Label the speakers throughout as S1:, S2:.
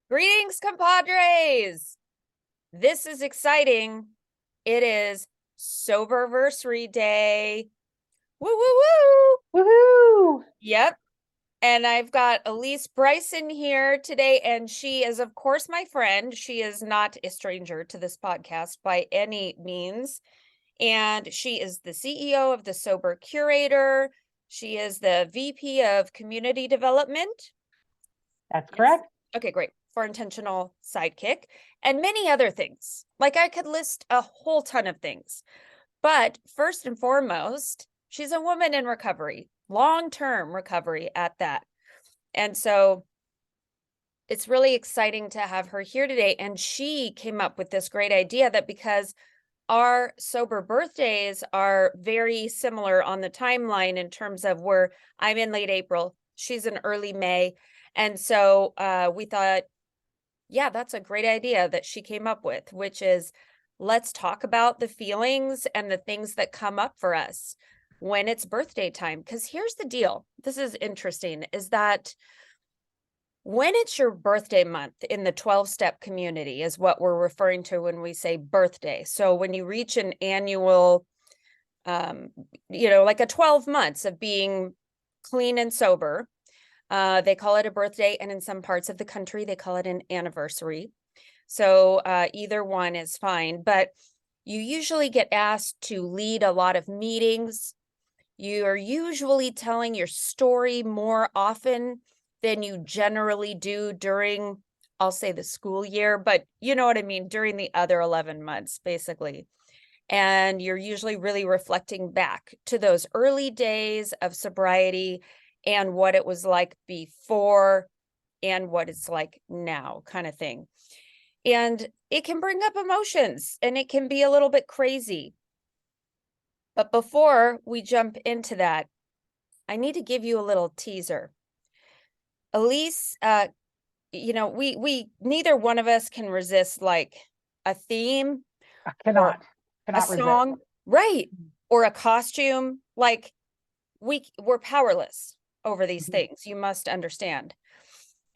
S1: Greetings, compadres. This is exciting. It is Soberversary Day. Woo, woo, woo.
S2: Woohoo!
S1: Yep. And I've got Alysse Bryson here today, and she is, of course, my friend. She is not a stranger to this podcast by any means. And she is the CEO of the Sober Curator. She is the VP of Community Development.
S2: That's
S1: Yes.
S2: correct.
S1: Okay, great. For intentional sidekick and many other things. Like I could list a whole ton of things. But first and foremost, she's a woman in recovery, long-term recovery at that. And so it's really exciting to have her here today. And she came up with this great idea that because our sober birthdays are very similar on the timeline in terms of where I'm in late April, she's in early May. And so we thought, yeah, that's a great idea that she came up with, which is let's talk about the feelings and the things that come up for us when it's birthday time. Because here's the deal. This is interesting, is that when it's your birthday month in the 12-step community is what we're referring to when we say birthday. So when you reach an annual, like a 12 months of being clean and sober, they call it a birthday, and in some parts of the country, they call it an anniversary. So either one is fine, but you usually get asked to lead a lot of meetings. You are usually telling your story more often than you generally do during, I'll say the school year, but you know what I mean, during the other 11 months, basically. And you're usually really reflecting back to those early days of sobriety and what it was like before and what it's like now, kind of thing. And it can bring up emotions and it can be a little bit crazy. But before we jump into that, I need to give you a little teaser. Alysse, we neither one of us can resist like a theme
S2: I
S1: or a
S2: cannot resist.
S1: song, right? Or a costume. Like we're powerless over these
S2: Mhm.
S1: things. You must understand.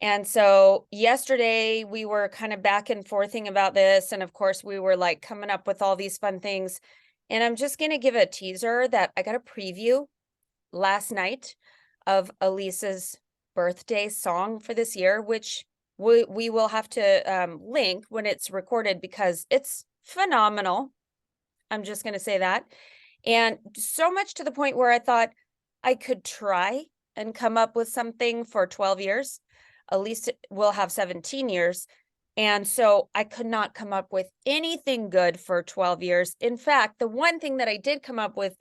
S1: And so yesterday we were kind of back and forthing about this. And of course, we were like coming up with all these fun things. And I'm just going to give a teaser that I got a preview last night of Alysse's birthday song for this year, which we will have to link when it's recorded because it's phenomenal. I'm just going to say that. And so much to the point where I thought I could try and come up with something for 12 years. Alysse will have 17 years. And so I could not come up with anything good for 12 years. In fact, the one thing that I did come up with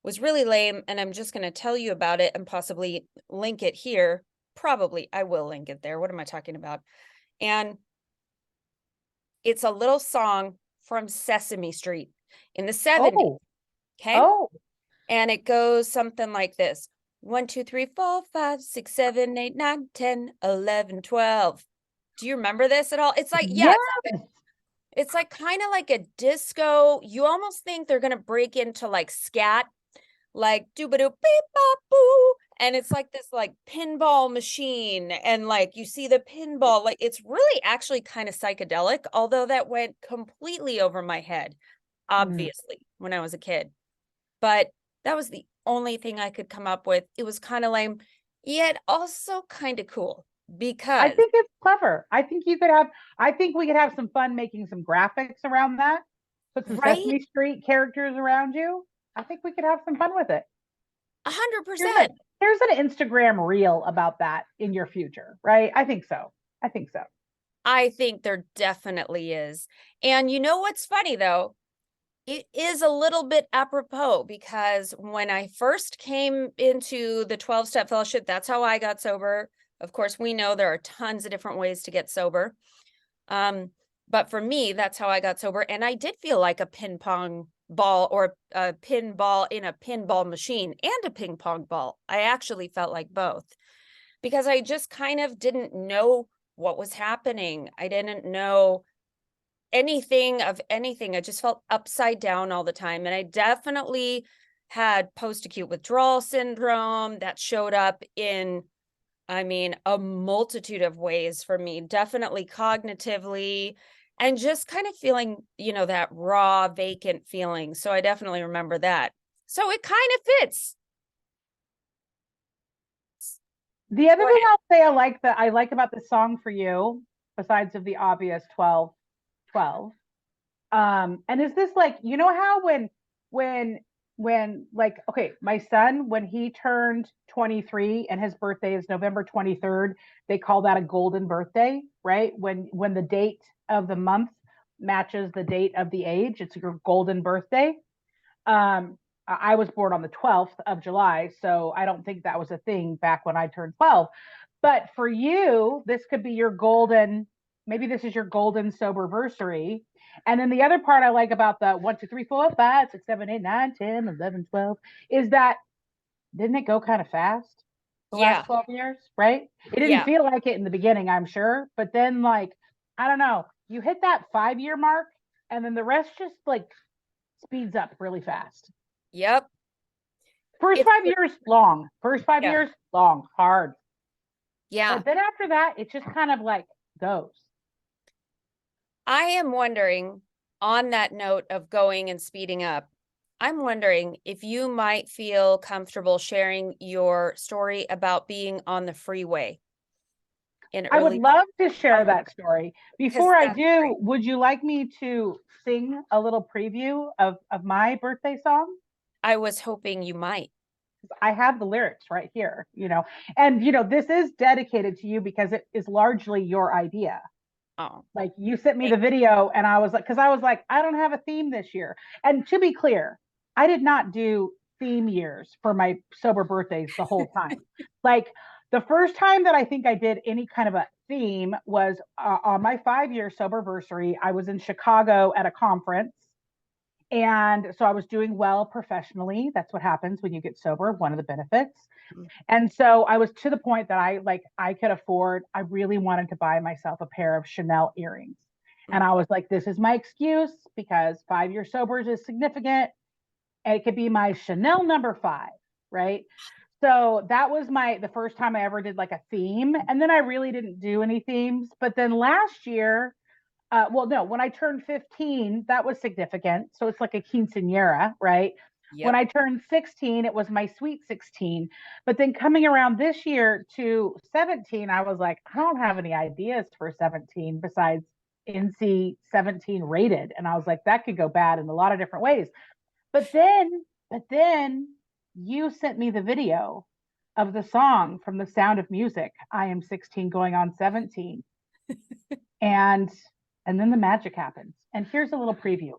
S1: was really lame. And I'm just going to tell you about it and possibly link it here. Probably I will link it there. What am I talking about? And it's a little song from Sesame Street in the 70s.
S2: Oh,
S1: Okay.
S2: oh,
S1: And it goes something like this. 1, 2, 3, 4, 5, 6, 7, 8, 9, 10, 11, 12. Do you remember this at all? It's like, yeah,
S2: yes.
S1: it's like kind of like a disco. You almost think they're gonna break into like scat, like doo-ba-doo beep bop boo. And it's like this like pinball machine, and like you see the pinball, like it's really actually kind of psychedelic, although that went completely over my head,
S2: Mm.
S1: obviously, when I was a kid. But that was the only thing I could come up with. It was kind of lame, yet also kind of cool
S2: I
S1: because,
S2: think it's clever. I think we could have some fun making some graphics around that. Put some
S1: right?
S2: Sesame Street characters around you. I think we could have some fun with it. Here's a
S1: 100%.
S2: here's an Instagram reel about that in your future, right? I think so. I think so.
S1: I think there definitely is. And you know what's funny though? It is a little bit apropos because when I first came into the 12-step fellowship, that's how I got sober. Of course, we know there are tons of different ways to get sober. But for me, that's how I got sober. And I did feel like a ping pong ball or a pinball in a pinball machine and a ping pong ball. I actually felt like both because I just kind of didn't know what was happening. I didn't know anything of anything. I just felt upside down all the time. And I definitely had post-acute withdrawal syndrome that showed up in I mean, a multitude of ways for me, definitely cognitively and just kind of feeling, that raw, vacant feeling. So I definitely remember that. So it kind of fits.
S2: The other
S1: Go
S2: thing
S1: ahead.
S2: I'll say I like about the song for you, besides of the obvious 12, 12. And is this like, you know how when like, okay, my son, when he turned 23 and his birthday is November 23rd, they call that a golden birthday, right? When the date of the month matches the date of the age, it's your golden birthday. I was born on the 12th of July, so I don't think that was a thing back when I turned 12. But for you, this could be your golden, maybe this is your golden soberversary. And then the other part I like about the 1, 2, 3, 4, 5, 6, 7, 8, 9, 10, 11, 12 is that didn't it go kind of fast the last
S1: Yeah.
S2: 12 years, right? It didn't
S1: Yeah.
S2: feel like it in the beginning, I'm sure. But then, like, I don't know, you hit that 5 year mark, and then the rest just like speeds up really fast.
S1: Yep.
S2: First
S1: It's,
S2: 5 years, long. First five
S1: yeah.
S2: years, long, hard.
S1: Yeah.
S2: But then after that, it just kind of like goes.
S1: I am wondering, on that note of going and speeding up, I'm wondering if you might feel comfortable sharing your story about being on the freeway in
S2: I would
S1: early
S2: love to share
S1: 2000,
S2: that story.
S1: because
S2: Before I
S1: that's
S2: do,
S1: great.
S2: would you like me to sing a little preview of my birthday song?
S1: I was hoping you might.
S2: I have the lyrics right here, and this is dedicated to you because it is largely your idea.
S1: Oh,
S2: Like you sent me
S1: thank
S2: the video, and I was like, because I was like, I don't have a theme this year. And to be clear, I did not do theme years for my sober birthdays the whole time. Like the first time that I think I did any kind of a theme was on my 5 year soberversary. I was in Chicago at a conference, and so I was doing well professionally. That's what happens when you get sober, one of the benefits.
S1: you.
S2: And so I was to the point that I could afford, I really wanted to buy myself a pair of Chanel earrings. And
S1: Mm.
S2: I was like, this is my excuse because 5 year sobers is significant. And it could be my Chanel number 5, right? So that was the first time I ever did like a theme. And then I really didn't do any themes. But then last year, well, no, when I turned 15, that was significant. So it's like a quinceanera, right? When
S1: Yep.
S2: I turned 16, it was my sweet 16. But then coming around this year to 17, I was like, I don't have any ideas for 17 besides NC 17 rated. And I was like, that could go bad in a lot of different ways. But then you sent me the video of the song from The Sound of Music. I am 16 going on 17. And and then the magic happens. And here's a little preview.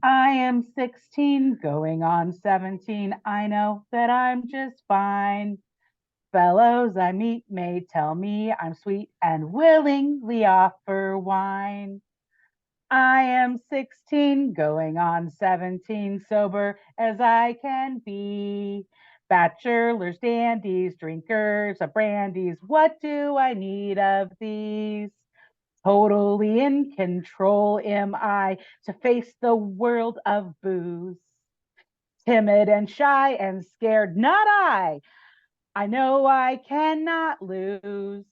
S2: I am 16 going on 17. I know that I'm just fine. Fellows I meet may tell me I'm sweet and willingly offer wine. I am 16 going on 17, sober as I can be. Bachelors, dandies, drinkers of brandies, what do I need of these? Totally in control am I to face the world of booze. Timid and shy and scared, not I. I know I cannot lose.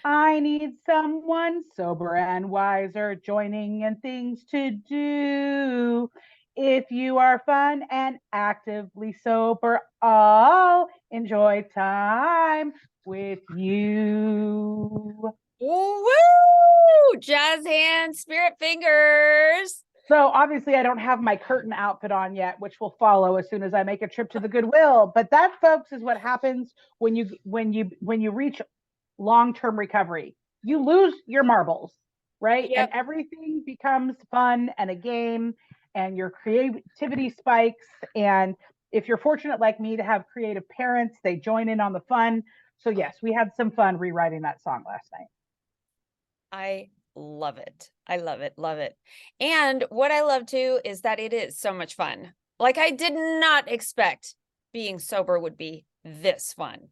S2: I need someone sober and wiser joining in things to do. If you are fun and actively sober, I'll enjoy time with you.
S1: Woo! Jazz hands, spirit fingers.
S2: So obviously I don't have my curtain outfit on yet, which will follow as soon as I make a trip to the Goodwill. But that, folks, is what happens when you reach long-term recovery. You lose your marbles, right? And
S1: Yep.
S2: everything becomes fun and a game, and your creativity spikes. And if you're fortunate like me to have creative parents, they join in on the fun. So yes, we had some fun rewriting that song last night.
S1: I love it. I love it. Love it. And what I love too is that it is so much fun. Like I did not expect being sober would be this fun.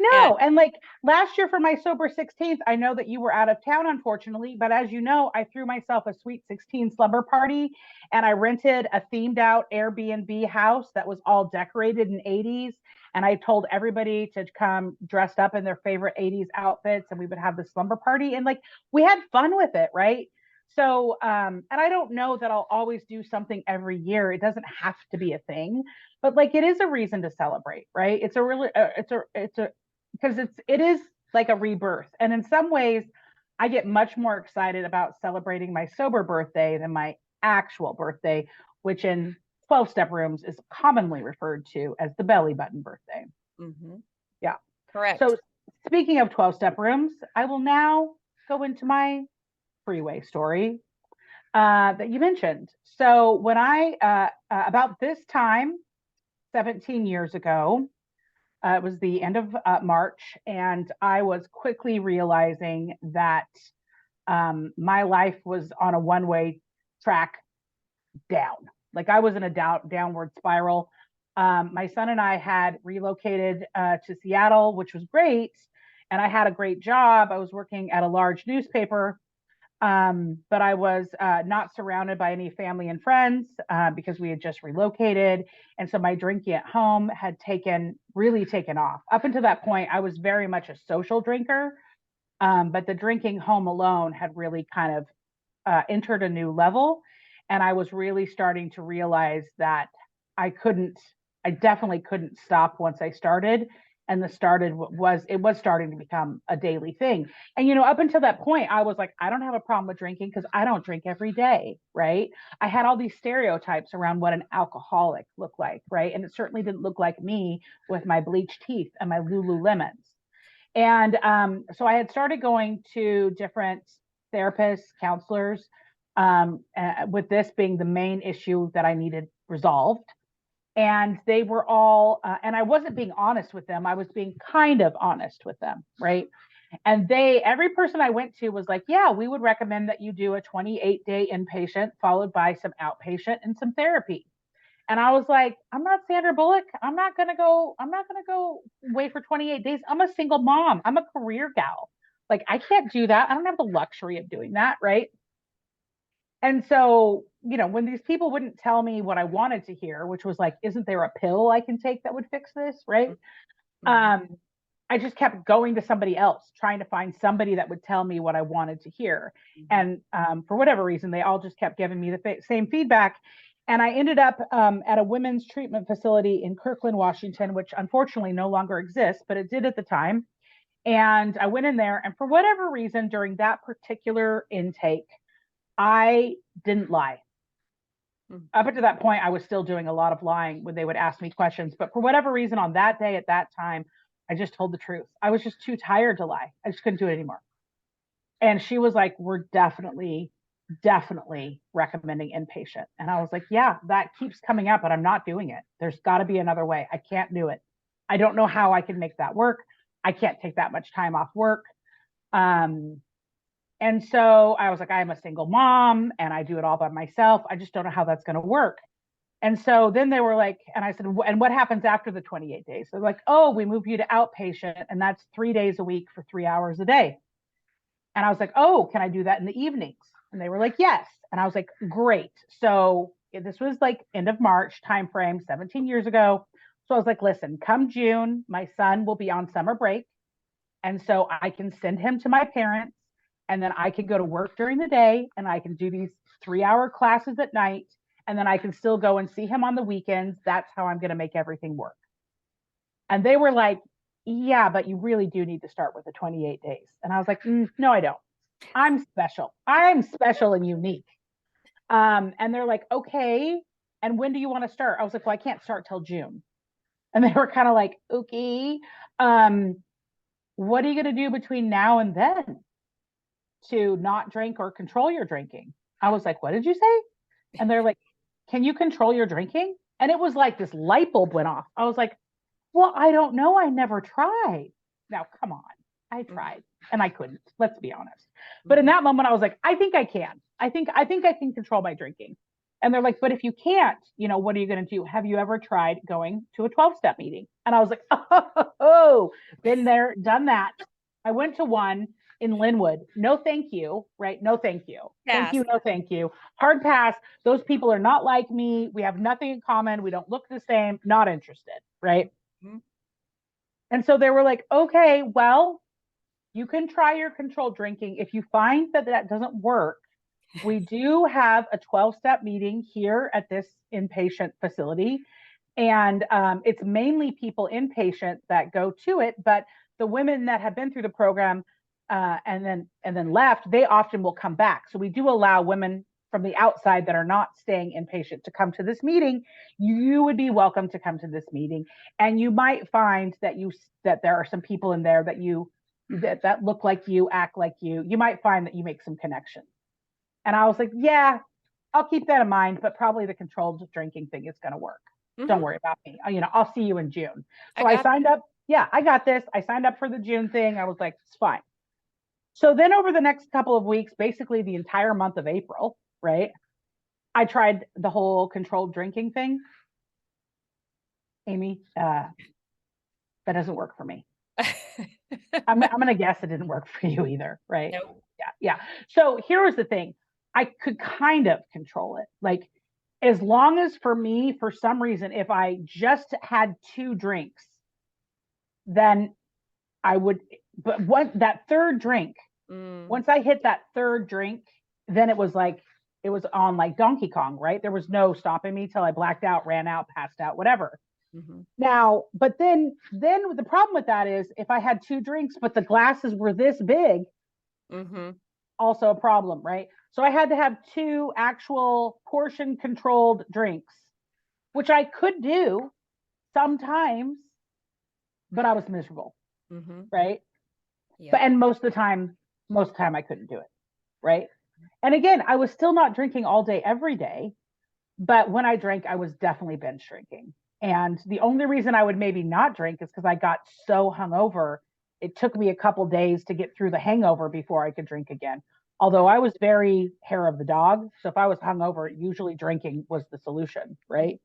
S2: No, and like last year for my sober 16th, I know that you were out of town, unfortunately, but as you know, I threw myself a sweet 16 slumber party and I rented a themed out Airbnb house that was all decorated in 80s. And I told everybody to come dressed up in their favorite 80s outfits and we would have the slumber party and like we had fun with it, right? So, and I don't know that I'll always do something every year. It doesn't have to be a thing, but like it is a reason to celebrate, right? It's a really, it's a, because it is like a rebirth. And in some ways, I get much more excited about celebrating my sober birthday than my actual birthday, which in 12 step rooms is commonly referred to as the belly button birthday.
S1: Mm-hmm.
S2: Yeah.
S1: Correct.
S2: So speaking of 12 step rooms, I will now go into my freeway story that you mentioned. So when about this time, 17 years ago, it was the end of March, and I was quickly realizing that my life was on a one-way track down. Like I was in a downward spiral. My son and I had relocated to Seattle, which was great, and I had a great job. I was working at a large newspaper, but I was not surrounded by any family and friends because we had just relocated. And so my drinking at home had really taken off. Up until that point, I was very much a social drinker, but the drinking home alone had really kind of entered a new level. And I was really starting to realize that I definitely couldn't stop once I started. And it was starting to become a daily thing. And, up until that point, I was like, I don't have a problem with drinking because I don't drink every day. Right. I had all these stereotypes around what an alcoholic looked like. Right. And it certainly didn't look like me with my bleached teeth and my Lululemons. And so I had started going to different therapists, counselors, with this being the main issue that I needed resolved. And they were all, and I wasn't being honest with them. I was being kind of honest with them, right? And every person I went to was like, yeah, we would recommend that you do a 28-day inpatient followed by some outpatient and some therapy. And I was like, I'm not Sandra Bullock. I'm not going to go wait for 28 days. I'm a single mom. I'm a career gal. Like, I can't do that. I don't have the luxury of doing that. Right. And so, when these people wouldn't tell me what I wanted to hear, which was like, isn't there a pill I can take that would fix this? Right.
S1: Mm-hmm.
S2: I just kept going to somebody else, trying to find somebody that would tell me what I wanted to hear. Mm-hmm. And for whatever reason, they all just kept giving me the same feedback. And I ended up at a women's treatment facility in Kirkland, Washington, which unfortunately no longer exists, but it did at the time. And I went in there, and for whatever reason, during that particular intake, I didn't lie. Mm-hmm. Up until that point, I was still doing a lot of lying when they would ask me questions. But for whatever reason, on that day, at that time, I just told the truth. I was just too tired to lie. I just couldn't do it anymore. And she was like, we're definitely recommending inpatient. And I was like, yeah, that keeps coming up, but I'm not doing it. There's got to be another way. I can't do it. I don't know how I can make that work. I can't take that much time off work. And so I was like, I'm a single mom and I do it all by myself. I just don't know how that's going to work. And so then they were like, and I said, and what happens after the 28 days? They're like, oh, we move you to outpatient, and that's 3 days a week for 3 hours a day. And I was like, oh, can I do that in the evenings? And they were like, yes. And I was like, great. So this was like end of March timeframe, 17 years ago. So I was like, listen, come June, my son will be on summer break. And so I can send him to my parents, and then I can go to work during the day, and I can do these 3-hour classes at night. And then I can still go and see him on the weekends. That's how I'm going to make everything work. And they were like, yeah, but you really do need to start with the 28 days. And I was like, no, I don't. I'm special. I'm special and unique. And they're like, okay. And when do you want to start? I was like, well, I can't start till June. And they were kind of like, okay. What are you going to do between now and then to not drink or control your drinking? I was like, what did you say? And they're like, can you control your drinking? And it was like this light bulb went off. I was like, well, I don't know. I never tried. Now, come on. I tried and I couldn't, let's be honest. But in that moment, I was like, I think I can. I think I can control my drinking. And they're like, but if you can't, what are you going to do? Have you ever tried going to a 12-step meeting? And I was like, oh, been there, done that. I went to one in Linwood. No, thank you. Right. No, thank you. Thank you. No, thank you. Hard pass. Those people are not like me. We have nothing in common. We don't look the same. Not interested. Right. Mm-hmm. And so they were like, okay, well, you can try your controlled drinking. If you find that that doesn't work, we do have a 12-step meeting here at this inpatient facility. And it's mainly people inpatient that go to it, but the women that have been through the program and then left, they often will come back. So we do allow women from the outside that are not staying inpatient to come to this meeting. You would be welcome to come to this meeting, and you might find that there are some people in there that look like you, act like you. You might find that you make some connections. And I was like, yeah, I'll keep that in mind, but probably the controlled drinking thing is going to work. Mm-hmm. Don't worry about me. I'll see you in June. So I signed up. Yeah, I got this. I signed up for the June thing. I was like, it's fine. So then over the next couple of weeks, basically the entire month of April, right, I tried the whole controlled drinking thing. Amy, that doesn't work for me. I'm going to guess it didn't work for you either, right?
S1: Nope.
S2: Yeah. So here was the thing. I could kind of control it. Like, as long as for me, for some reason, if I just had 2 drinks, then I would, but that third drink, once I hit that third drink, then it was on like Donkey Kong, right? There was no stopping me till I blacked out, ran out, passed out, whatever. Mm-hmm. Now, but then the problem with that is if I had 2 drinks, but the glasses were this big, mm-hmm. also a problem, right? So I had to have 2 actual portion controlled drinks, which I could do sometimes, but I was miserable, mm-hmm. right? Yeah. And most of the time I couldn't do it, right? And again, I was still not drinking all day, every day, but when I drank, I was definitely binge drinking. And the only reason I would maybe not drink is because I got so hungover. It took me a couple days to get through the hangover before I could drink again. Although I was very hair of the dog. So if I was hungover, usually drinking was the solution, right?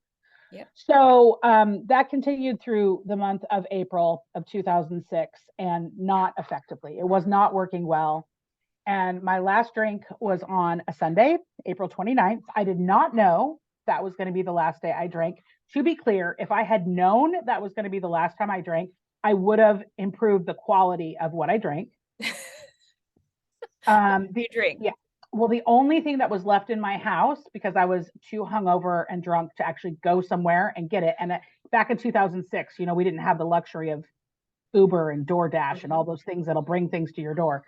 S2: Yeah. So that continued through the month of April of 2006 and not effectively. It was not working well. And my last drink was on a Sunday, April 29th. I did not know that was going to be the last day I drank. To be clear, if I had known that was going to be the last time I drank, I would have improved the quality of what I drank.
S1: You drink?
S2: Yeah. Well, the only thing that was left in my house, because I was too hungover and drunk to actually go somewhere and get it. And back in 2006, we didn't have the luxury of Uber and DoorDash mm-hmm. and all those things that'll bring things to your door.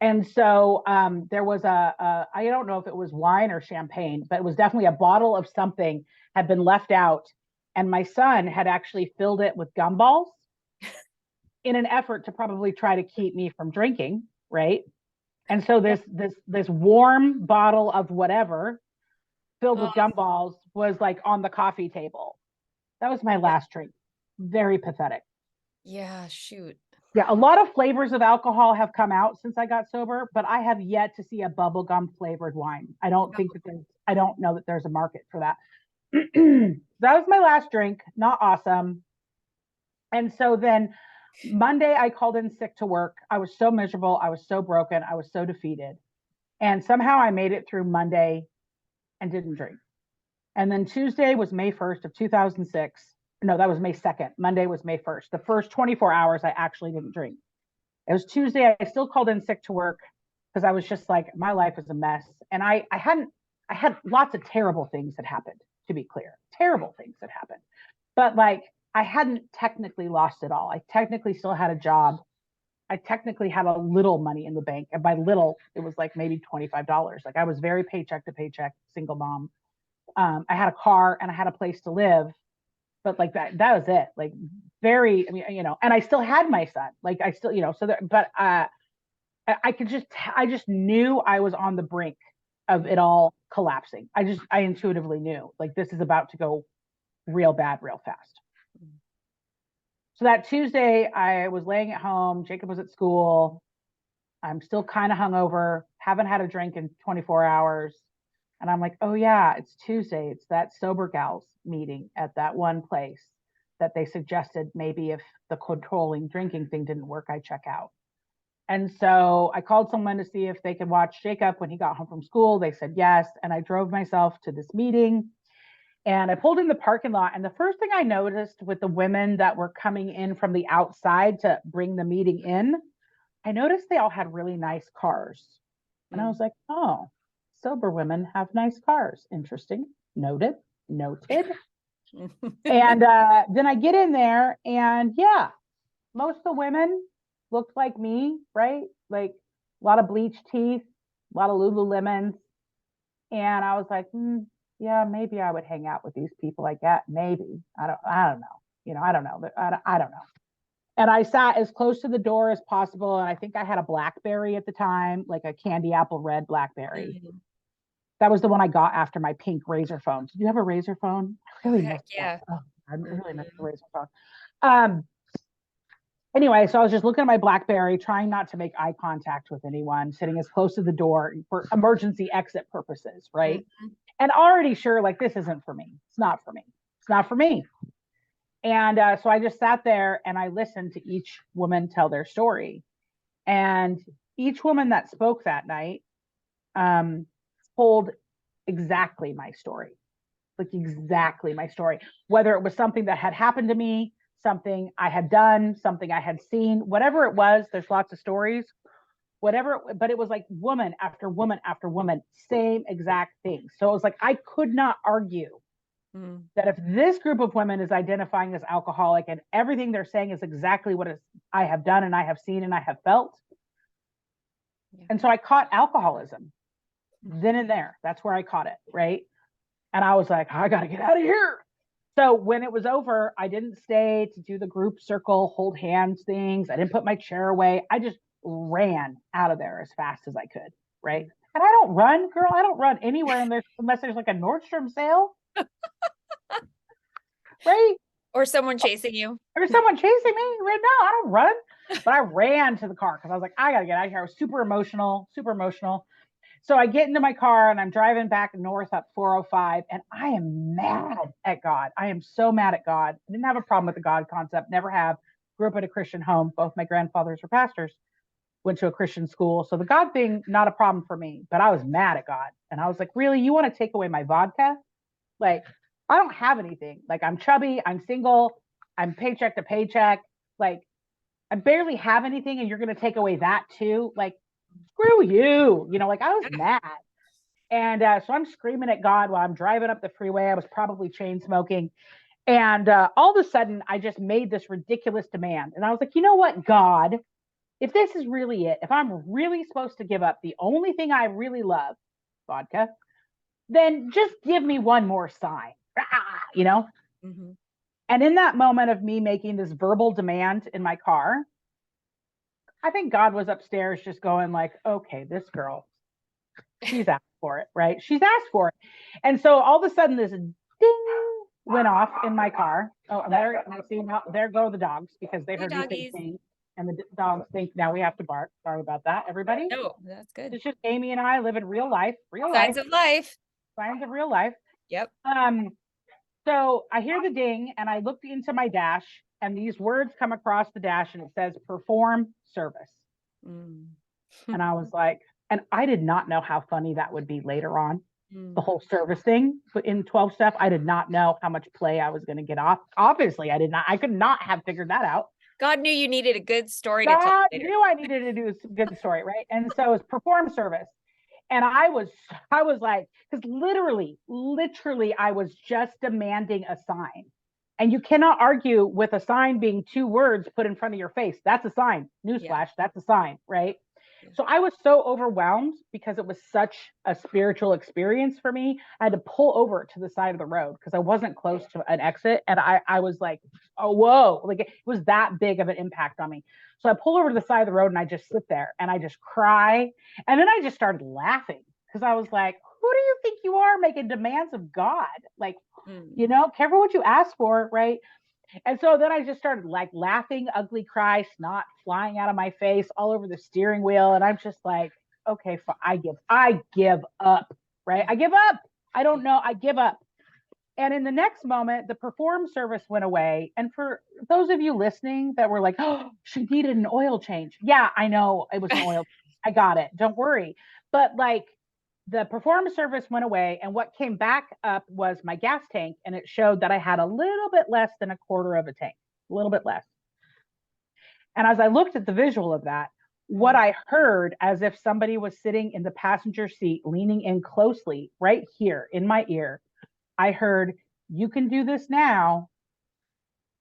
S2: And so there was I don't know if it was wine or champagne, but it was definitely a bottle of something had been left out. And my son had actually filled it with gumballs in an effort to probably try to keep me from drinking, right? And so this warm bottle of whatever filled with gumballs was like on the coffee table. That was my last drink. Very pathetic.
S1: Yeah, shoot.
S2: Yeah, a lot of flavors of alcohol have come out since I got sober, but I have yet to see a bubblegum flavored wine. I don't know that there's a market for that. That was my last drink. Not awesome. And so then Monday I called in sick to work. I was so miserable. I was so broken. I was so defeated. And somehow I made it through Monday and didn't drink. And then Tuesday was May 1st of 2006. No, that was May 2nd. Monday was May 1st. The first 24 hours, I actually didn't drink. It was Tuesday. I still called in sick to work because I was just like, my life is a mess. And I had lots of terrible things that happened, to be clear. Terrible things that happened. But like, I hadn't technically lost it all. I technically still had a job. I technically had a little money in the bank. And by little, it was like maybe $25. Like I was very paycheck to paycheck, single mom. I had a car and I had a place to live. But like that was it. Like very, I mean, and I still had my son. Like I still, but I just knew I was on the brink of it all collapsing. I intuitively knew like this is about to go real bad, real fast. So that Tuesday I was laying at home. Jacob was at school. I'm still kind of hungover. Haven't had a drink in 24 hours. And I'm like, oh yeah, it's Tuesday. It's that Sober Gals meeting at that one place that they suggested maybe if the controlling drinking thing didn't work, I check out. And so I called someone to see if they could watch Jacob when he got home from school. They said yes. And I drove myself to this meeting and I pulled in the parking lot. And the first thing I noticed with the women that were coming in from the outside to bring the meeting in, I noticed they all had really nice cars. And I was like, oh, sober women have nice cars. Interesting. Noted. Noted. And then I get in there and yeah, most of the women looked like me, right? Like a lot of bleached teeth, a lot of Lululemons. And I was like, yeah, maybe I would hang out with these people like that. Maybe. I don't know. I don't know. I don't know. And I sat as close to the door as possible. And I think I had a Blackberry at the time, like a candy apple red Blackberry. That was the one I got after my pink Razor phone. Did you have a Razor phone? I really missed
S1: yeah.
S2: that. Oh, I really missed the Razor phone. Anyway, so I was just looking at my Blackberry, trying not to make eye contact with anyone, sitting as close to the door for emergency exit purposes, right? And already sure, like, this isn't for me. It's not for me. It's not for me. And so I just sat there and I listened to each woman tell their story. And each woman that spoke that night told exactly my story, like exactly my story, whether it was something that had happened to me, something I had done, something I had seen, whatever it was. There's lots of stories, whatever, but it was like woman after woman after woman, same exact thing. So it was like, I could not argue that if this group of women is identifying as alcoholic and everything they're saying is exactly what I have done and I have seen and I have felt. Yeah. And so I caught alcoholism then and there. That's where I caught it, right? And I was like, I got to get out of here. So when it was over, I didn't stay to do the group circle, hold hands things. I didn't put my chair away. I just ran out of there as fast as I could, right? And I don't run, girl. I don't run anywhere unless there's like a Nordstrom sale. Right?
S1: Or someone chasing you.
S2: Or someone chasing me. Right now, I don't run. But I ran to the car because I was like, I got to get out of here. I was super emotional. So I get into my car and I'm driving back north up 405 and I am mad at God. I am so mad at God. I didn't have a problem with the God concept, never have. Grew up in a Christian home. Both my grandfathers were pastors, went to a Christian school. So the God thing, not a problem for me, but I was mad at God. And I was like, really, you want to take away my vodka? Like, I don't have anything. Like, I'm chubby, I'm single, I'm paycheck to paycheck. Like, I barely have anything and you're going to take away that too. Like, screw you. Like I was mad. And so I'm screaming at God while I'm driving up the freeway. I was probably chain smoking. And all of a sudden, I just made this ridiculous demand. And I was like, you know what, God, if this is really it, if I'm really supposed to give up the only thing I really love, vodka, then just give me one more sign, Mm-hmm. And in that moment of me making this verbal demand in my car, I think God was upstairs just going like, okay, this girl, she's asked for it, right? She's asked for it. And so all of a sudden this ding went off in my car. Oh, and there go the dogs because they heard me say ding. And the dogs think now we have to bark. Sorry about that, everybody.
S1: No, that's good.
S2: It's just Amy and I live in real life.
S1: Signs of life.
S2: Signs of real life.
S1: Yep.
S2: So I hear the ding and I look into my dash and these words come across the dash and it says perform service. And I was like, and I did not know how funny that would be later on. The whole service thing in 12 step. I did not know how much play I was going to get off. Obviously, I could not have figured that out.
S1: God knew you needed a good story
S2: to
S1: tell.
S2: God knew I needed to do a good story, right? And so it's perform service. And I was like, because literally, I was just demanding a sign. And you cannot argue with a sign being two words put in front of your face. That's a sign. Newsflash, that's a sign, right? So I was so overwhelmed because it was such a spiritual experience for me. I had to pull over to the side of the road because I wasn't close to an exit. And I was like, oh, whoa, like it was that big of an impact on me. So I pull over to the side of the road and I just sit there and I just cry. And then I just started laughing because I was like, who do you think you are making demands of God? Like, careful what you ask for, right? And so then I just started like laughing, ugly cry, snot flying out of my face all over the steering wheel. And I'm just like, okay, I give up, right? I give up. I don't know. I give up. And in the next moment, the perform service went away. And for those of you listening that were like, oh, she needed an oil change. Yeah, I know it was an oil. I got it. Don't worry. But like the perform service went away. And what came back up was my gas tank. And it showed that I had a little bit less than a quarter of a tank, a little bit less. And as I looked at the visual of that, what I heard, as if somebody was sitting in the passenger seat, leaning in closely right here in my ear, I heard, you can do this now,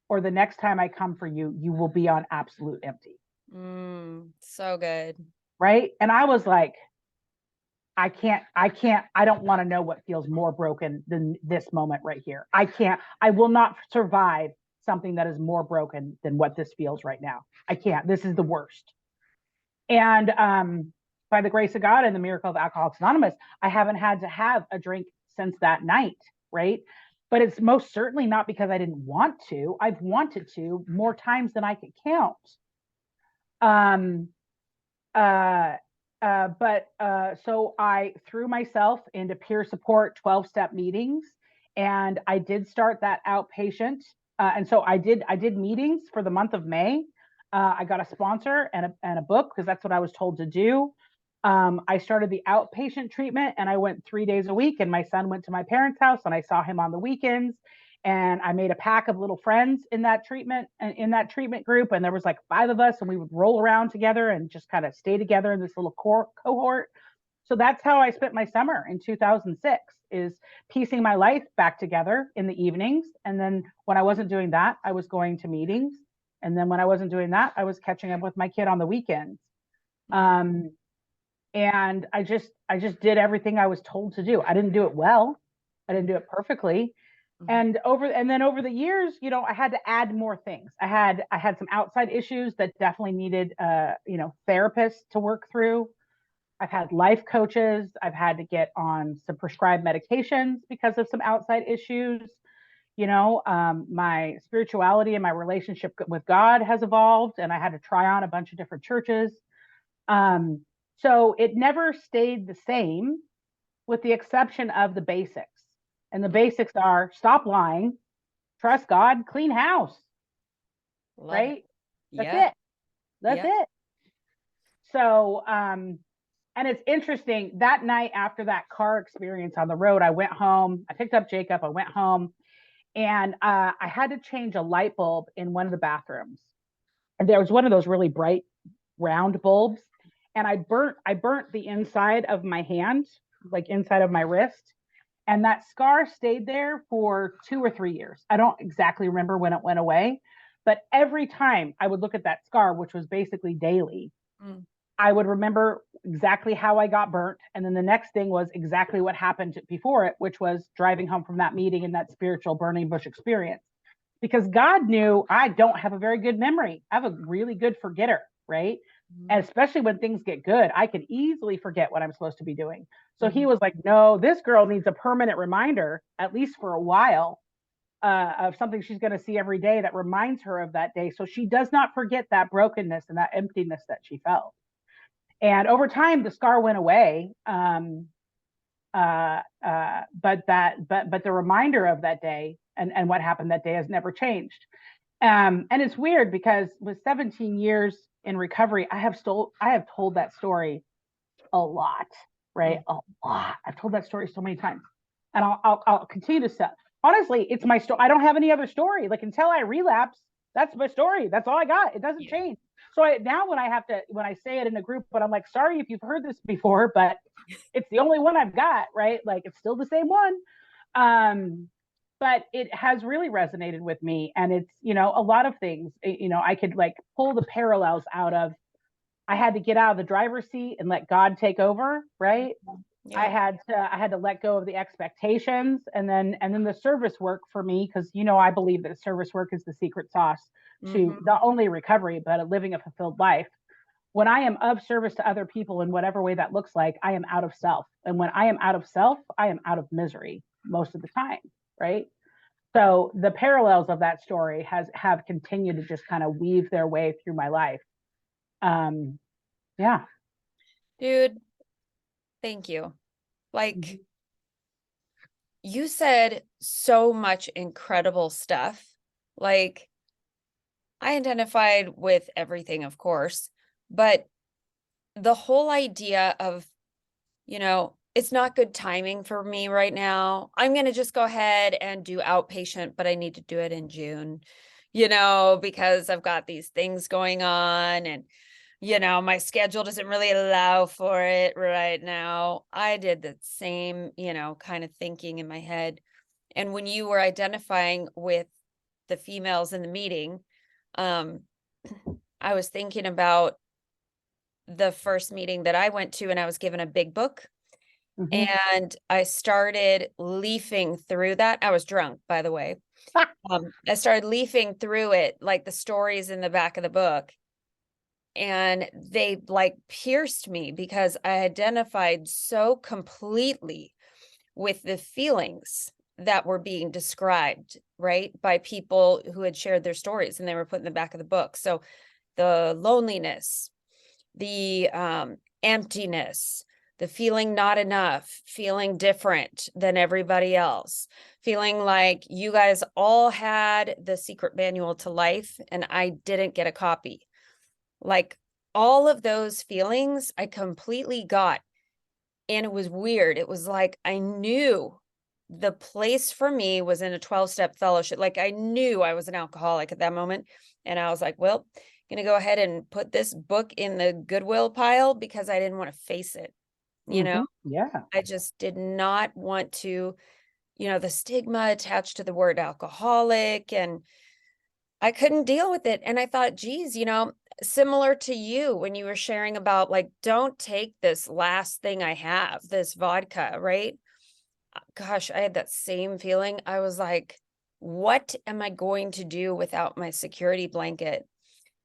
S2: or the next time I come for you, you will be on absolute empty.
S1: So good.
S2: Right. And I was like, I don't want to know what feels more broken than this moment right here. I will not survive something that is more broken than what this feels right now. I can't. This is the worst. And by the grace of God and the miracle of Alcoholics Anonymous, I haven't had to have a drink since that night, right? But it's most certainly not because I didn't want to. I've wanted to more times than I could count. So I threw myself into peer support 12-step meetings, and I did start that outpatient. And so I did meetings for the month of May. I got a sponsor and a book because that's what I was told to do. I started the outpatient treatment, and I went 3 days a week, and my son went to my parents' house, and I saw him on the weekends. And I made a pack of little friends in that treatment group. And there was like 5 of us, and we would roll around together and just kind of stay together in this little cohort. So that's how I spent my summer in 2006, is piecing my life back together in the evenings. And then when I wasn't doing that, I was going to meetings. And then when I wasn't doing that, I was catching up with my kid on the weekends. And I just did everything I was told to do. I didn't do it well. I didn't do it perfectly. And then over the years, I had to add more things. I had some outside issues that definitely needed, therapists to work through. I've had life coaches. I've had to get on some prescribed medications because of some outside issues. My spirituality and my relationship with God has evolved, and I had to try on a bunch of different churches. So it never stayed the same, with the exception of the basics. And the basics are stop lying, trust God, clean house. Right? That's it. That's it. So, and it's interesting, that night after that car experience on the road, I went home, I picked up Jacob, I went home, and I had to change a light bulb in one of the bathrooms. And there was one of those really bright round bulbs. And I burnt the inside of my hand, like inside of my wrist. And that scar stayed there for 2 or 3 years. I don't exactly remember when it went away, but every time I would look at that scar, which was basically daily, I would remember exactly how I got burnt. And then the next thing was exactly what happened before it, which was driving home from that meeting and that spiritual burning bush experience. Because God knew I don't have a very good memory. I have a really good forgetter, right? And especially when things get good, I can easily forget what I'm supposed to be doing. So he was like, no, this girl needs a permanent reminder, at least for a while, of something she's going to see every day that reminds her of that day. So she does not forget that brokenness and that emptiness that she felt. And over time, the scar went away. But the reminder of that day and what happened that day has never changed. And it's weird because with 17 years in recovery, I have told that story a lot, right? A lot. I've told that story so many times, and I'll continue to say. Honestly, it's my story. I don't have any other story. Like until I relapse, that's my story. That's all I got. It doesn't change. So now when I say it in a group, but I'm like, sorry if you've heard this before, but it's the only one I've got, right? Like it's still the same one. But it has really resonated with me. And it's, a lot of things, I could like pull the parallels out of, I had to get out of the driver's seat and let God take over, right? Yeah. I had to let go of the expectations, and then the service work for me, because I believe that service work is the secret sauce to not only recovery, but living a fulfilled life. When I am of service to other people in whatever way that looks like, I am out of self. And when I am out of self, I am out of misery most of the time, right? So the parallels of that story have continued to just kind of weave their way through my life. Yeah.
S1: Dude, thank you. Like, you said so much incredible stuff. Like, I identified with everything, of course, but the whole idea of, it's not good timing for me right now. I'm going to just go ahead and do outpatient, but I need to do it in June, because I've got these things going on and, my schedule doesn't really allow for it right now. I did the same, kind of thinking in my head. And when you were identifying with the females in the meeting, um, I was thinking about the first meeting that I went to, and I was given a big book.
S2: Mhm.
S1: And I started leafing through that. I was drunk, by the way. I started leafing through it, like the stories in the back of the book. And they like pierced me because I identified so completely with the feelings that were being described, right, by people who had shared their stories and they were put in the back of the book. So the loneliness, the emptiness, the feeling not enough, feeling different than everybody else, feeling like you guys all had the secret manual to life and I didn't get a copy. Like all of those feelings I completely got. And it was weird. It was like I knew the place for me was in a 12-step fellowship. Like I knew I was an alcoholic at that moment. And I was like, well, I'm going to go ahead and put this book in the Goodwill pile because I didn't want to face it.
S2: Yeah.
S1: I just did not want to, the stigma attached to the word alcoholic, and I couldn't deal with it. And I thought, geez, similar to you when you were sharing about like, don't take this last thing I have, this vodka, right? Gosh, I had that same feeling. I was like, what am I going to do without my security blanket?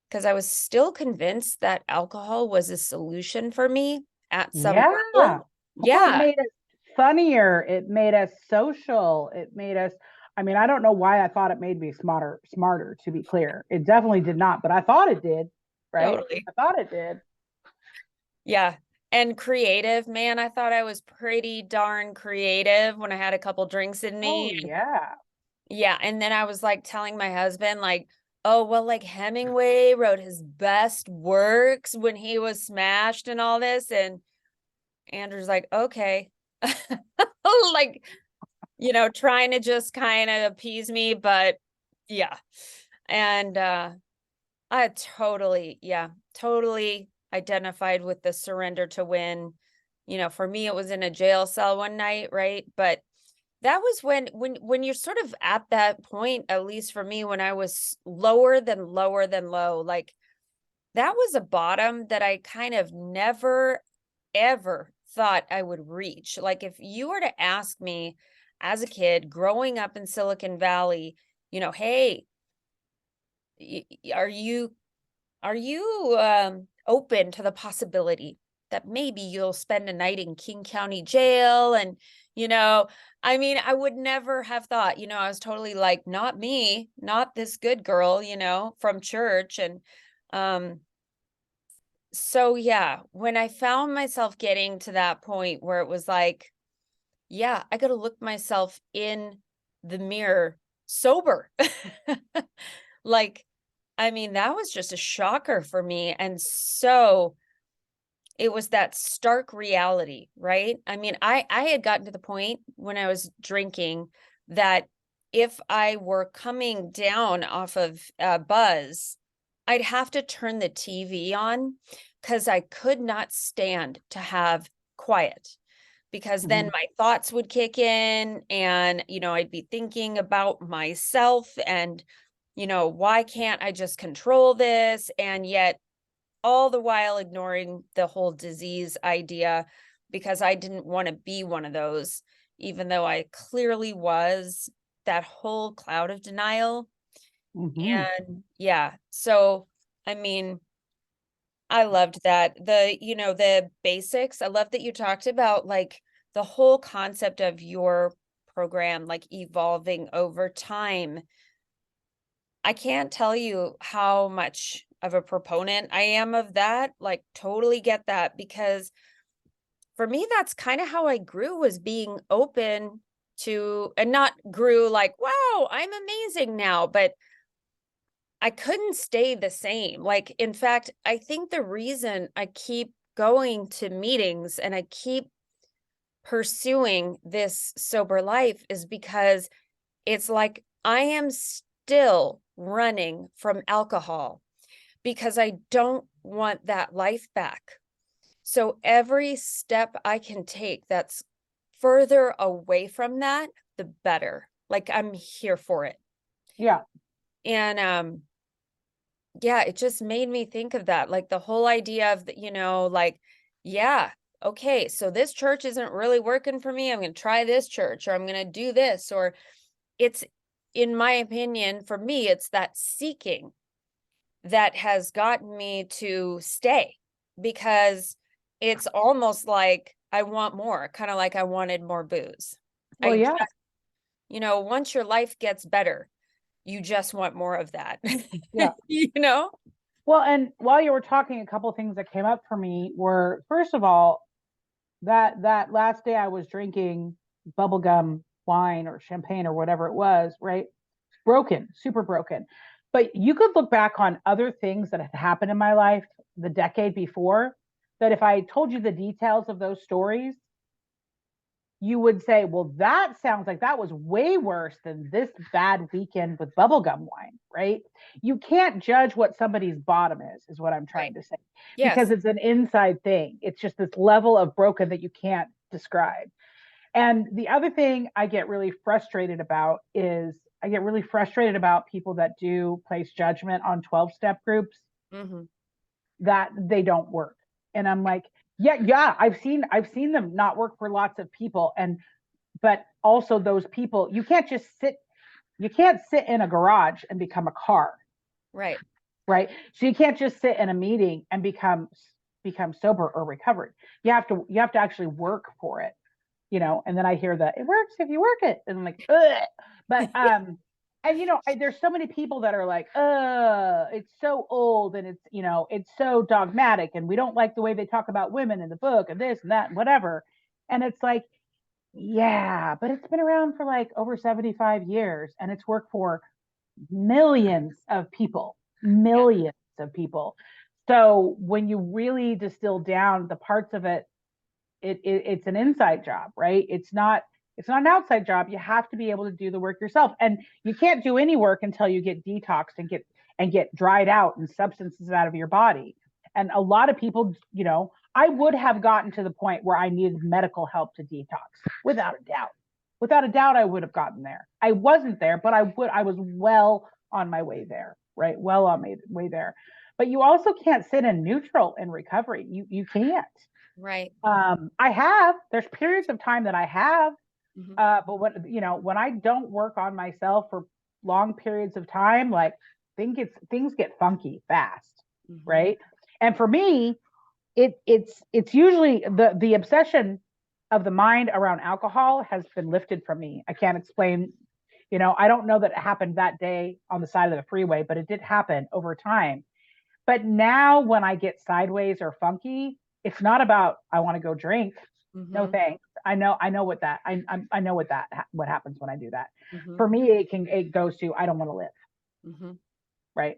S1: Because I was still convinced that alcohol was a solution for me at some
S2: Yeah.
S1: level.
S2: Well, it
S1: Yeah,
S2: made us funnier. It made us social. It made us, I mean, I don't know why I thought it made me smarter, to be clear. It definitely did not, but I thought it did, right?
S1: totally.
S2: I thought it did.
S1: Yeah. And creative, man, I thought I was pretty darn creative when I had a couple drinks in
S2: Oh,
S1: me.
S2: yeah.
S1: Yeah. And then I was like telling my husband, like, oh, well, like Hemingway wrote his best works when he was smashed and all this. And Andrew's like, okay. Like, trying to just kind of appease me, but yeah. And I totally identified with the surrender to win. For me, it was in a jail cell one night, right? But that was when you're sort of at that point, at least for me, when I was lower than low, like that was a bottom that I kind of never ever thought I would reach. Like if you were to ask me as a kid growing up in Silicon Valley, hey, are you open to the possibility that maybe you'll spend a night in King County Jail? And, I mean, I would never have thought, I was totally like, not me, not this good girl, from church. And um, so, yeah, when I found myself getting to that point where it was like, yeah, I got to look myself in the mirror sober. Like, I mean, that was just a shocker for me. And so it was that stark reality, right? I mean, I had gotten to the point when I was drinking that if I were coming down off of buzz, I'd have to turn the TV on because I could not stand to have quiet, because then
S2: Mhm.
S1: my thoughts would kick in and, I'd be thinking about myself and, why can't I just control this? And yet all the while ignoring the whole disease idea because I didn't want to be one of those, even though I clearly was, that whole cloud of denial.
S2: Mhm.
S1: And yeah, so I mean, I loved that. The basics. I love that you talked about like the whole concept of your program, like evolving over time. I can't tell you how much of a proponent I am of that. Like, totally get that, because for me, that's kind of how I grew, was being open and not grew like, wow, I'm amazing now, but I couldn't stay the same. Like, in fact, I think the reason I keep going to meetings and I keep pursuing this sober life is because it's like I am still running from alcohol because I don't want that life back. So every step I can take that's further away from that, the better. Like, I'm here for it.
S2: Yeah.
S1: And yeah, it just made me think of that. Like the whole idea of, like, yeah, okay, so this church isn't really working for me. I'm going to try this church, or I'm going to do this, or it's, in my opinion, for me, it's that seeking that has gotten me to stay, because it's almost like I want more, kind of like I wanted more booze.
S2: Well, yeah.
S1: Once your life gets better, you just want more of that.
S2: Yeah. Well, and while you were talking, a couple of things that came up for me were, first of all, that last day I was drinking bubblegum wine or champagne or whatever it was, right? Broken, super broken. But you could look back on other things that had happened in my life the decade before, that if I told you the details of those stories, you would say, well, that sounds like that was way worse than this bad weekend with bubblegum wine, right? You can't judge what somebody's bottom is what I'm trying
S1: Right.
S2: to say.
S1: Yes.
S2: Because it's an inside thing. It's just this level of broken that you can't describe. And the other thing I get really frustrated about is I get really frustrated about people that do place judgment on 12-step groups,
S1: Mm-hmm.
S2: that they don't work. And I'm like, yeah, I've seen them not work for lots of people. But also those people, you can't sit in a garage and become a car.
S1: Right.
S2: Right. So you can't just sit in a meeting and become sober or recovered. You have to actually work for it, and then I hear that it works if you work it. And I'm like, ugh. But and there's so many people that are like, it's so old, and it's so dogmatic, and we don't like the way they talk about women in the book and this and that and whatever. And it's like, yeah, but it's been around for like over 75 years, and it's worked for millions of people, millions of people. So when you really distill down the parts of it, it's an inside job, right? It's not an outside job. You have to be able to do the work yourself, and you can't do any work until you get detoxed and get dried out and substances out of your body. And a lot of people, I would have gotten to the point where I needed medical help to detox, without a doubt. Without a doubt, I would have gotten there. I wasn't there, but I was well on my way there, right? Well on my way there. But you also can't sit in neutral in recovery. You can't.
S1: Right.
S2: There's periods of time that I have,
S1: Mm-hmm.
S2: but when I don't work on myself for long periods of time, like things get funky fast,
S1: Mm-hmm.
S2: right? And for me, it's usually the obsession of the mind around alcohol has been lifted from me. I can't explain, I don't know that it happened that day on the side of the freeway, but it did happen over time. But now when I get sideways or funky, it's not about I want to go drink. No
S1: Mm-hmm.
S2: thanks. I know what that I know what happens when I do that.
S1: Mm-hmm.
S2: For me, it goes to I don't want to live,
S1: Mm-hmm.
S2: right?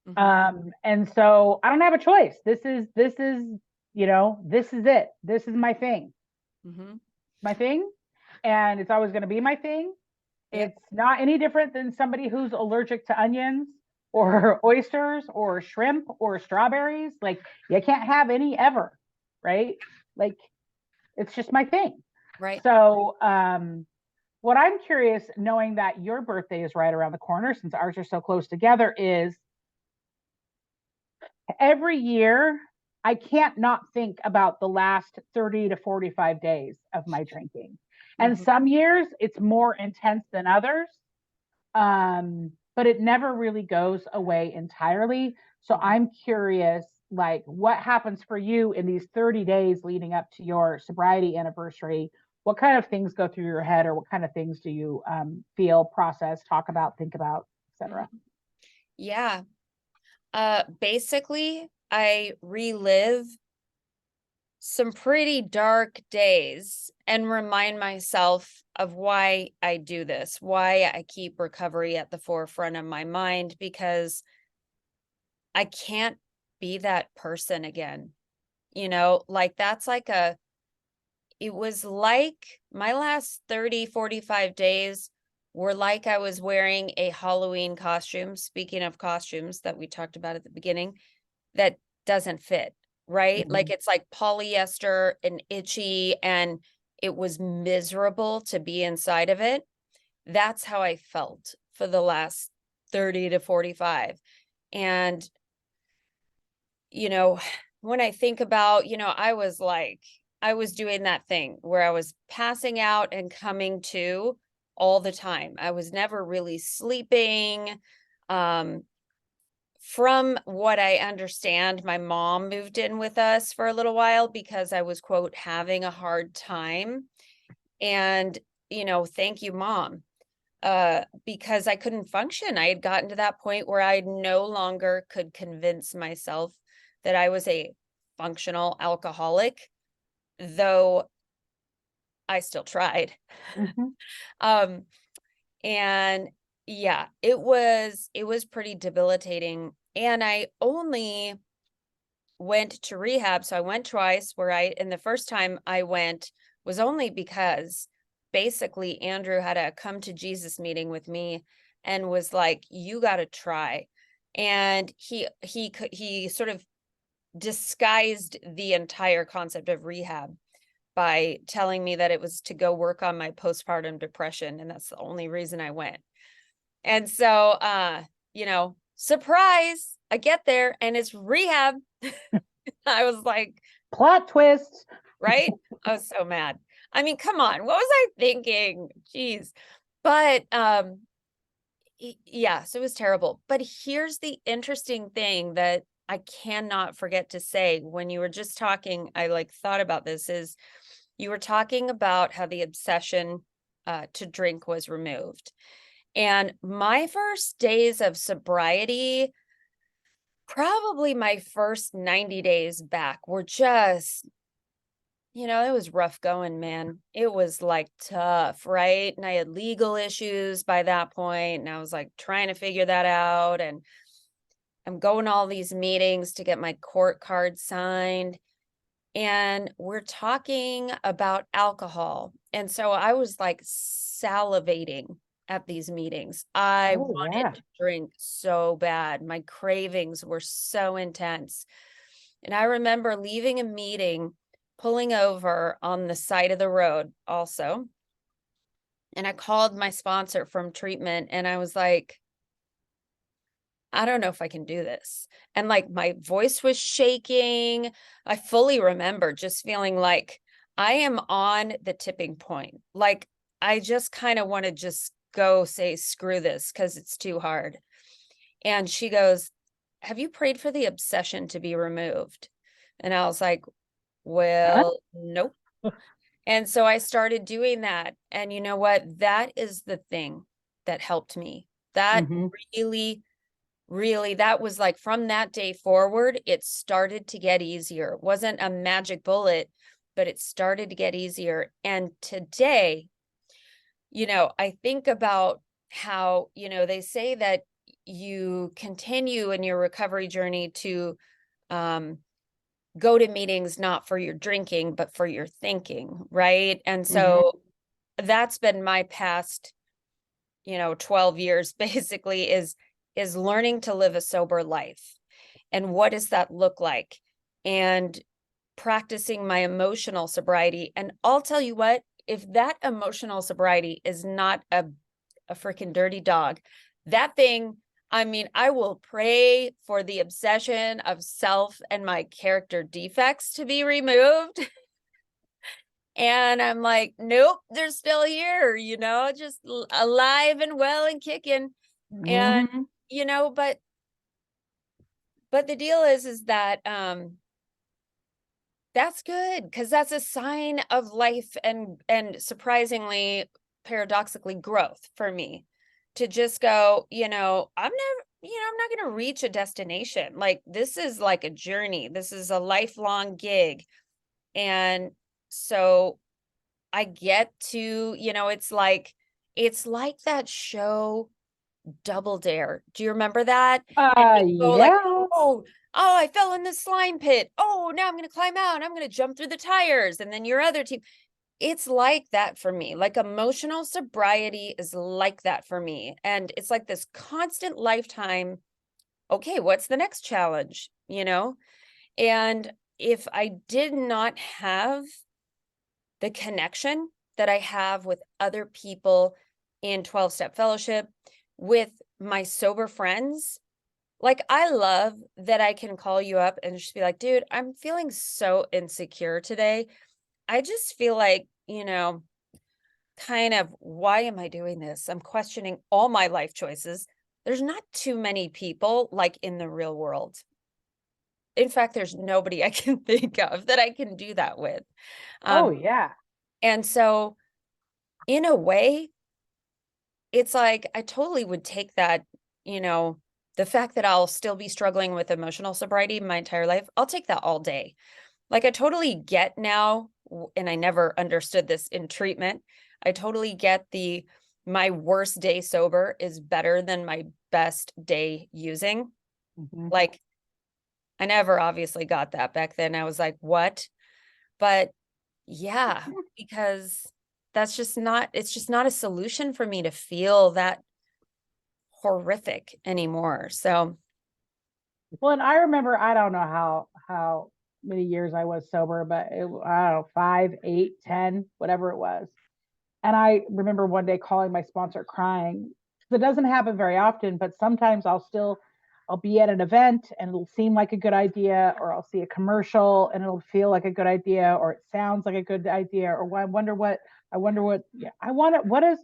S1: Mm-hmm.
S2: And so I don't have a choice. This is it. This is
S1: Mm-hmm.
S2: my thing, and it's always going to be my thing.
S1: Yep.
S2: It's not any different than somebody who's allergic to onions or oysters or shrimp or strawberries. Like, you can't have any ever, right? Like, it's just my thing.
S1: Right.
S2: So, what I'm curious, knowing that your birthday is right around the corner, since ours are so close together, is every year I can't not think about the last 30 to 45 days of my drinking. And
S1: Mm-hmm.
S2: some years it's more intense than others. But it never really goes away entirely. So
S1: Mm-hmm.
S2: I'm curious, like, what happens for you in these 30 days leading up to your sobriety anniversary? What kind of things go through your head, or what kind of things do you feel, process, talk about, think about, etc.?
S1: Mm-hmm. Yeah. Basically, I relive some pretty dark days and remind myself of why I do this, why I keep recovery at the forefront of my mind, because I can't be that person again. Like that's like it was like my last 30, 45 days were like I was wearing a Halloween costume. Speaking of costumes that we talked about at the beginning, that doesn't fit, right? Like it's like polyester and itchy, and it was miserable to be inside of it. That's how I felt for the last 30 to 45. And, when I think about, I was doing that thing where I was passing out and coming to all the time. I was never really sleeping. From what I understand, my mom moved in with us for a little while because I was, quote, having a hard time. And, thank you, mom, because I couldn't function. I had gotten to that point where I no longer could convince myself that I was a functional alcoholic, though I still tried. Um, and yeah, it was pretty debilitating. And I only went to rehab. So I went twice, and the first time I went was only because basically Andrew had a come to Jesus meeting with me and was like, you got to try. And he sort of disguised the entire concept of rehab by telling me that it was to go work on my postpartum depression. And that's the only reason I went. And so, surprise, I get there and it's rehab. I was like,
S2: plot twist,
S1: right? I was so mad. I mean, come on, what was I thinking? Jeez. But yeah, so it was terrible. But here's the interesting thing that I cannot forget to say. When you were just talking, I thought about this, is you were talking about how the obsession to drink was removed. And my first days of sobriety, probably my first 90 days back, were just, it was rough going, man. It was tough, right? And I had legal issues by that point, and I was trying to figure that out. And I'm going to all these meetings to get my court card signed. And we're talking about alcohol. And so I was salivating at these meetings. I wanted to drink so bad. My cravings were so intense. And I remember leaving a meeting, pulling over on the side of the road also. And I called my sponsor from treatment and I was like, I don't know if I can do this. And my voice was shaking. I fully remember just feeling like I am on the tipping point. I just kind of want to just go say, screw this, because it's too hard. And she goes, have you prayed for the obsession to be removed? And I was like, well, nope. And so I started doing that. And you know what? That is the thing that helped me. That really, that was from that day forward, it started to get easier. It wasn't a magic bullet, but it started to get easier. And today, I think about how, they say that you continue in your recovery journey to go to meetings, not for your drinking, but for your thinking, right? And so that's been my past, 12 years basically, is learning to live a sober life. And what does that look like? And practicing my emotional sobriety. And I'll tell you what, if that emotional sobriety is not a freaking dirty dog, that thing, I mean, I will pray for the obsession of self and my character defects to be removed. And I'm like, nope, they're still here, just alive and well and kicking. And, but the deal is that, that's good, because that's a sign of life and surprisingly, paradoxically, growth for me, to just go, I'm not going to reach a destination. This is a journey. This is a lifelong gig. And so I get to, it's like that show Double Dare. Do you remember that? And you go like,
S2: Yeah.
S1: oh, I fell in the slime pit. Oh, now I'm going to climb out and I'm going to jump through the tires. And then your other team. It's like that for me. Like emotional sobriety is like that for me. And it's like this constant lifetime. Okay, what's the next challenge? And if I did not have the connection that I have with other people in 12-step fellowship, with my sober friends, like I love that I can call you up and just be like, dude, I'm feeling so insecure today. I just feel like, kind of, why am I doing this? I'm questioning all my life choices. There's not too many people like in the real world. In fact, there's nobody I can think of that I can do that with.
S2: Oh,
S1: Um,
S2: yeah.
S1: and so in a way, it's like I totally would take that, the fact that I'll still be struggling with emotional sobriety my entire life, I'll take that all day. Like I totally get now, and I never understood this in treatment. I totally get my worst day sober is better than my best day using.
S2: Mhm.
S1: Like I never obviously got that back then. I was like, what? But yeah, because it's just not a solution for me to feel that horrific anymore. So,
S2: Well, and I remember, I don't know how many years I was sober, but I don't know, 5, 8, 10, whatever it was. And I remember one day calling my sponsor crying. It doesn't happen very often, but sometimes I'll be at an event and it'll seem like a good idea, or I'll see a commercial and it'll feel like a good idea, or it sounds like a good idea, or yeah, what does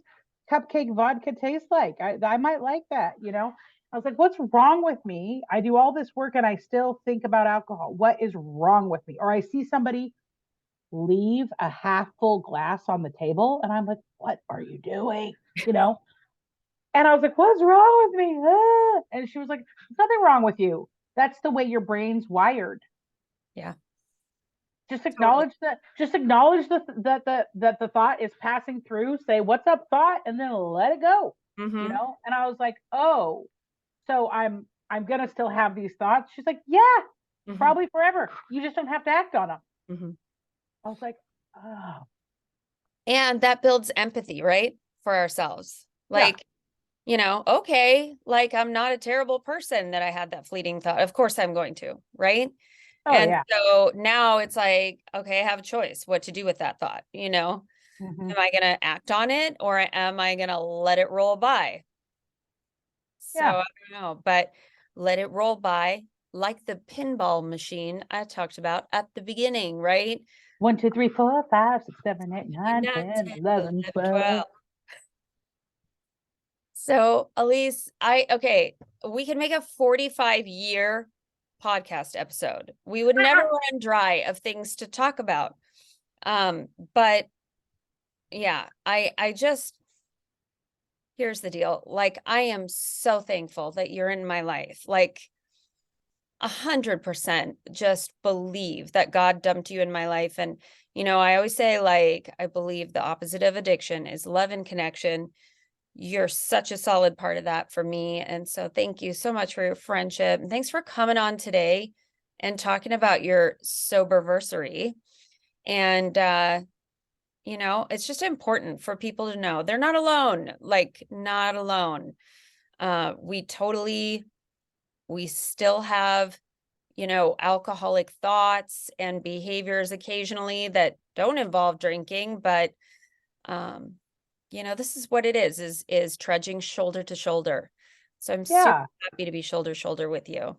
S2: cupcake vodka taste like? I might like that, I was like, what's wrong with me? I do all this work and I still think about alcohol. What is wrong with me? Or I see somebody leave a half full glass on the table. And I'm like, what are you doing? You know? And I was like, what's wrong with me? Ah. And she was like, there's nothing wrong with you. That's the way your brain's wired.
S1: yeah,
S2: Just
S1: totally.
S2: acknowledge that, just acknowledge that the thought is passing through. Say, what's up, thought, and then let it go.
S1: Mm-hmm.
S2: And I was like, oh, so I'm gonna still have these thoughts. She's like, yeah,
S1: Mm-hmm.
S2: probably forever. You just don't have to act on them.
S1: Mm-hmm.
S2: I was like, oh,
S1: And that builds empathy, right? For ourselves.
S2: yeah.
S1: Like, okay, like I'm not a terrible person that I had that fleeting thought. Of course I'm going to, right?
S2: Oh
S1: And
S2: yeah.
S1: so now it's like, okay, I have a choice what to do with that thought,
S2: Mm-hmm.
S1: Am I going to act on it or am I going to let it roll by? So
S2: Yeah.
S1: I don't know, but let it roll by like the pinball machine I talked about at the beginning, right?
S2: 1, 2, 3, 4, 5, 6, 7, 8, 9,
S1: 9,
S2: 10,
S1: 10,
S2: 11,
S1: 11,
S2: 12.
S1: 12. So, Alysse, okay, we can make a 45-year podcast episode. We would never run dry of things to talk about. But yeah, I just here's the deal. Like, I am so thankful that you're in my life. Like 100% just believe that God dumped you in my life. And, I always say, like, I believe the opposite of addiction is love and connection. You're such a solid part of that for me. And so thank you so much for your friendship. And thanks for coming on today and talking about your Soberversary. And it's just important for people to know they're not alone, like not alone. We still have, alcoholic thoughts and behaviors occasionally that don't involve drinking, but um, this is what it is trudging shoulder to shoulder. So I'm super
S2: Yeah,
S1: happy to be shoulder to shoulder with you.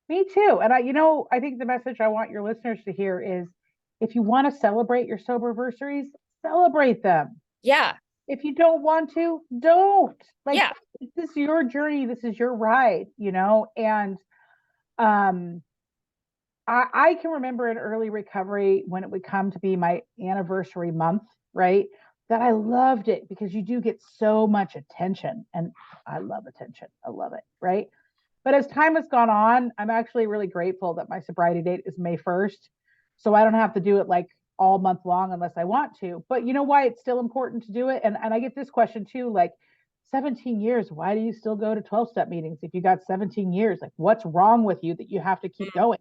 S2: me too. And I think the message I want your listeners to hear is, if you want to celebrate your soberversaries, celebrate them.
S1: Yeah.
S2: If you don't want to, don't. Like,
S1: Yeah.
S2: this is your journey, this is your ride, and um I can remember in early recovery when it would come to be my anniversary month, right? That I loved it because you do get so much attention. And I love attention. I love it, right? But as time has gone on, I'm actually really grateful that my sobriety date is May 1st. So I don't have to do it like all month long unless I want to. But you know why it's still important to do it? And I get this question too, like 17 years, why do you still go to 12-step meetings if you got 17 years? Like, what's wrong with you that you have to keep going?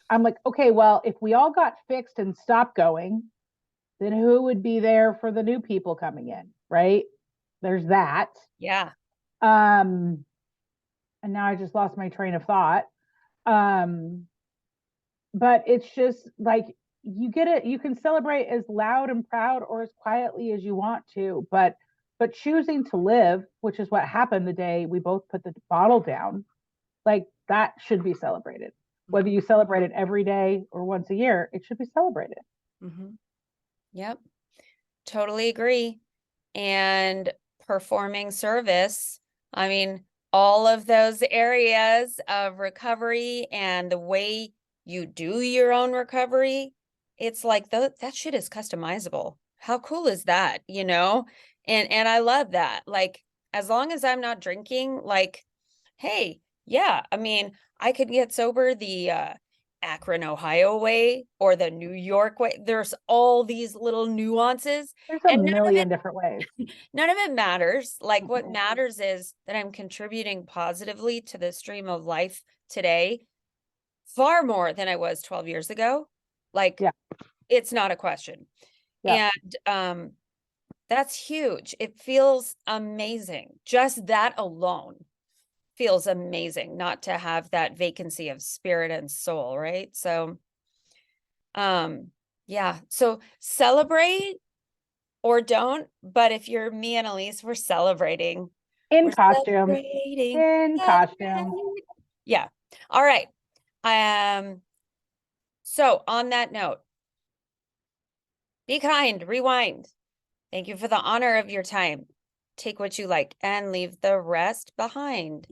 S2: I'm like, okay, well, if we all got fixed and stopped going, then who would be there for the new people coming in, right? There's that.
S1: Yeah.
S2: And now I just lost my train of thought. Um, but it's just like you get it, you can celebrate as loud and proud or as quietly as you want to, but choosing to live, which is what happened the day we both put the bottle down, like that should be celebrated. Whether you celebrate it every day or once a year, it should be celebrated.
S1: Mm-hmm. Yep. Totally agree. And performing service, I mean, all of those areas of recovery and the way you do your own recovery, it's like that shit is customizable. How cool is that, you know? And I love that. Like, as long as I'm not drinking, like, hey, yeah, I mean, I could get sober the Akron, Ohio way or the New York way. There's all these little nuances,
S2: There's a
S1: and
S2: million different ways.
S1: none of it matters. Like, what
S2: Mhm.
S1: matters is that I'm contributing positively to the stream of life today, far more than I was 12 years ago. Like,
S2: Yeah,
S1: it's not a question.
S2: yeah.
S1: And that's huge. It feels amazing. Just that alone feels amazing, not to have that vacancy of spirit and soul, right? So yeah, so celebrate or don't, but if you're me and Alysse, we're celebrating.
S2: In
S1: We're
S2: costume.
S1: celebrating.
S2: In costume.
S1: Celebrate. Yeah. All right. So on that note, be kind, rewind. Thank you for the honor of your time. Take what you like and leave the rest behind.